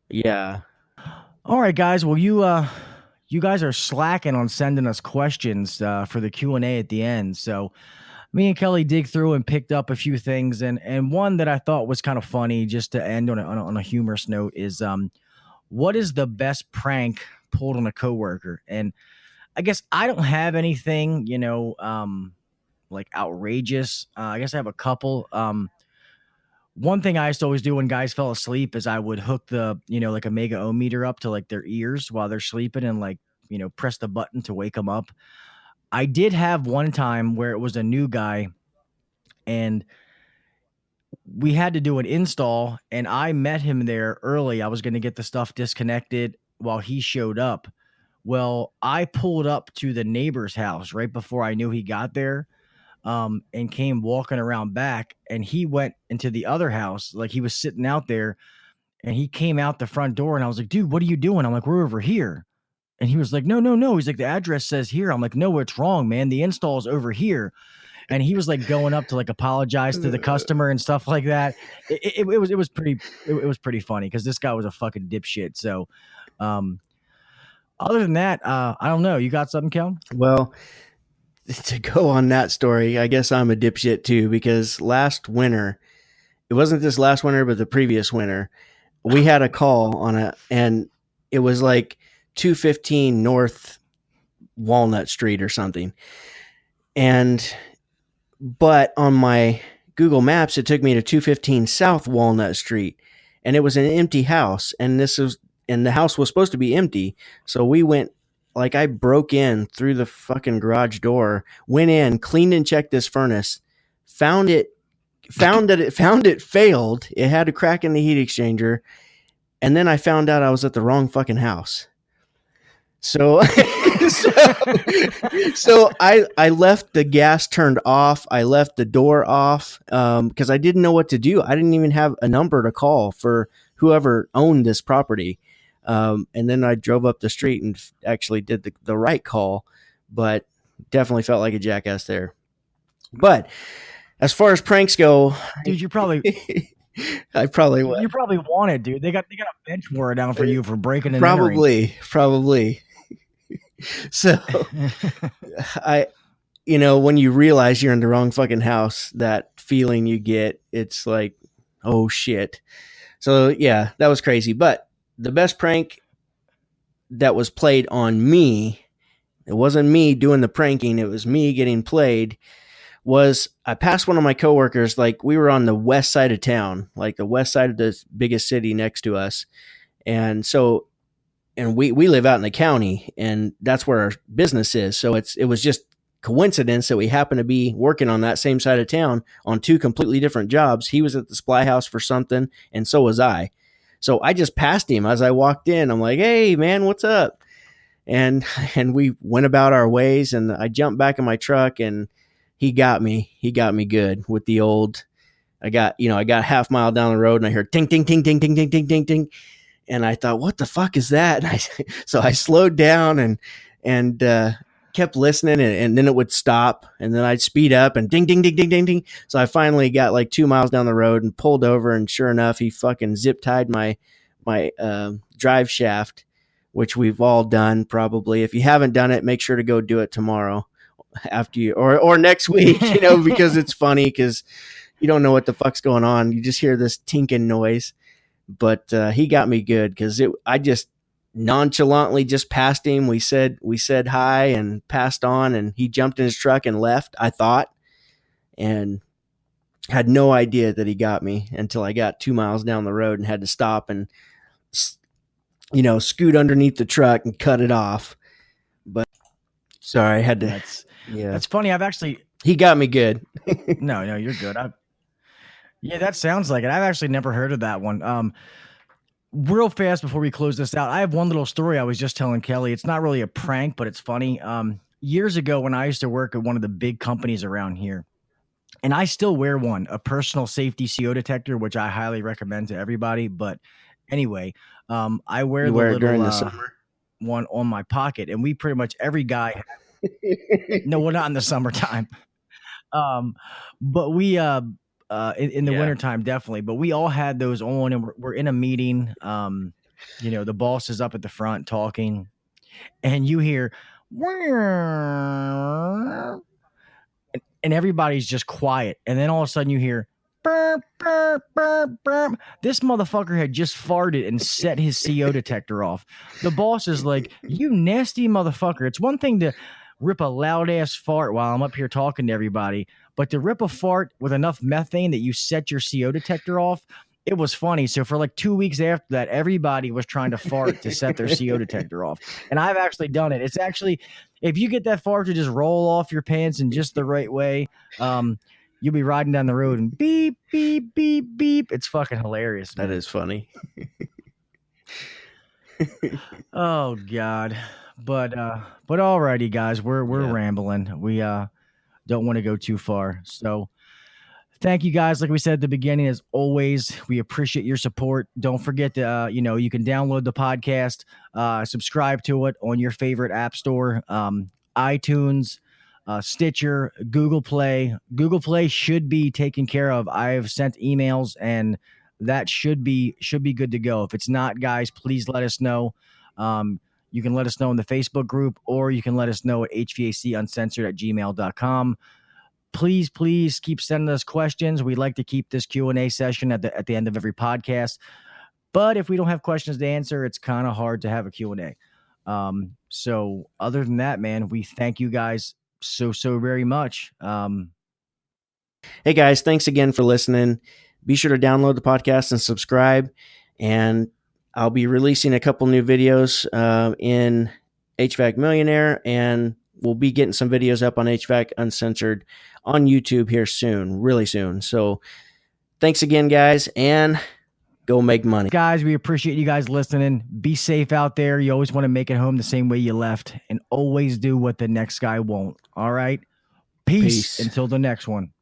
Yeah. All right, guys. Well, you guys are slacking on sending us questions for the Q&A at the end. So me and Kelly dig through and picked up a few things. And one that I thought was kind of funny, just to end on a humorous note, is what is the best prank pulled on a coworker? And I guess I don't have anything, like outrageous. I guess I have a couple. One thing I used to always do when guys fell asleep is I would hook the, like a mega ohm meter up to like their ears while they're sleeping, and like, press the button to wake them up. I did have one time where it was a new guy, and we had to do an install, and I met him there early. I was going to get the stuff disconnected while he showed up. Well, I pulled up to the neighbor's house right before I knew he got there. And came walking around back, and he went into the other house. Like, he was sitting out there, and he came out the front door, and I was like, dude, what are you doing? I'm like, we're over here. And he was like, no. He's like, the address says here. I'm like, no, it's wrong, man. The install is over here. And he was like going up to like apologize to the customer and stuff like that. It was pretty funny, because this guy was a fucking dipshit. So, other than that, I don't know. You got something, Kel? Well, to go on that story, I guess I'm a dipshit too, because last winter, it wasn't this last winter, but the previous winter, we had a call and it was like 215 North Walnut Street or something. But on my Google Maps, it took me to 215 South Walnut Street, and it was an empty house. And the house was supposed to be empty. So we went, like, I broke in through the fucking garage door, went in, cleaned and checked this furnace, found it failed. It had a crack in the heat exchanger. And then I found out I was at the wrong fucking house. So, so I left the gas turned off. I left the door off because I didn't know what to do. I didn't even have a number to call for whoever owned this property. And then I drove up the street and actually did the right call, but definitely felt like a jackass there. But as far as pranks go, dude, you probably I probably would. You probably want it, dude. They got a bench warrant down for you for breaking and probably. So when you realize you're in the wrong fucking house, that feeling you get, it's like, oh shit. So yeah, that was crazy. But the best prank that was played on me, it wasn't me doing the pranking, it was me getting played, was I passed one of my coworkers. Like, we were on the west side of town, like the west side of the biggest city next to us. And we live out in the county, and that's where our business is. So it was just coincidence that we happened to be working on that same side of town on two completely different jobs. He was at the supply house for something, and so was I. So I just passed him as I walked in. I'm like, hey man, what's up? And we went about our ways, and I jumped back in my truck, and he got me good with the old, I got half mile down the road, and I heard ting, ting, ting, ting, ting, ting, ting, ting, ting. And I thought, what the fuck is that? So I slowed down and kept listening, and then it would stop, and then I'd speed up, and ding, ding, ding, ding, ding, ding. So I finally got like 2 miles down the road and pulled over, and sure enough, he fucking zip tied my drive shaft, which we've all done probably. If you haven't done it, make sure to go do it tomorrow after you, or next week, because it's funny, because you don't know what the fuck's going on. You just hear this tinking noise. But he got me good, because I just nonchalantly just passed him. We said hi and passed on, and he jumped in his truck and left, I thought, and had no idea that he got me until I got 2 miles down the road and had to stop and scoot underneath the truck and cut it off. But sorry, I had to. That's funny. He got me good. No, you're good. Yeah, that sounds like it. I've actually never heard of that one. Real fast before we close this out, I have one little story I was just telling Kelly. It's not really a prank, but it's funny. Years ago, when I used to work at one of the big companies around here, and I still wear one, a personal safety CO detector, which I highly recommend to everybody. But anyway, I wear the little during the summer one on my pocket, and we pretty much every guy. No, we're not in the summertime. But we in the wintertime, definitely. But we all had those on, and we're in a meeting. The boss is up at the front talking, and you hear, and everybody's just quiet. And then all of a sudden you hear, burp, burp, burp, burp. This motherfucker had just farted and set his CO detector off. The boss is like, you nasty motherfucker. It's one thing to rip a loud ass fart while I'm up here talking to everybody, but to rip a fart with enough methane that you set your CO detector off, it was funny. So for like 2 weeks after that, everybody was trying to fart to set their CO detector off. And I've actually done it. It's actually, if you get that fart to just roll off your pants in just the right way, you'll be riding down the road and beep, beep, beep, beep. It's fucking hilarious, man. That is funny. Oh God. But alrighty, guys, we're rambling. We don't want to go too far. So thank you guys. Like we said at the beginning, as always, we appreciate your support. Don't forget to you can download the podcast, subscribe to it on your favorite app store, iTunes, Stitcher, Google Play. Google Play should be taken care of. I've sent emails, and that should be good to go. If it's not, guys, please let us know. You can let us know in the Facebook group, or you can let us know at hvacuncensored@gmail.com. Please keep sending us questions. We like to keep this Q&A session at the end of every podcast. But if we don't have questions to answer, it's kind of hard to have a Q&A. So other than that, man, we thank you guys so very much. Hey guys, thanks again for listening. Be sure to download the podcast and subscribe. And I'll be releasing a couple new videos in HVAC Millionaire, and we'll be getting some videos up on HVAC Uncensored on YouTube here soon, really soon. So thanks again, guys, and go make money. Guys, we appreciate you guys listening. Be safe out there. You always want to make it home the same way you left, and always do what the next guy won't. All right? Peace. Until the next one.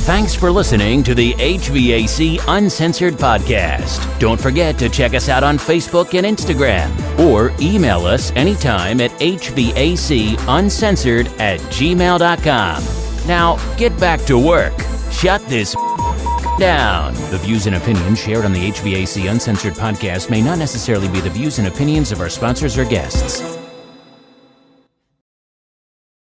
Thanks for listening to the HVAC Uncensored podcast. Don't forget to check us out on Facebook and Instagram, or email us anytime at hvacuncensored@gmail.com. Now, get back to work. Shut this down. The views and opinions shared on the HVAC Uncensored podcast may not necessarily be the views and opinions of our sponsors or guests.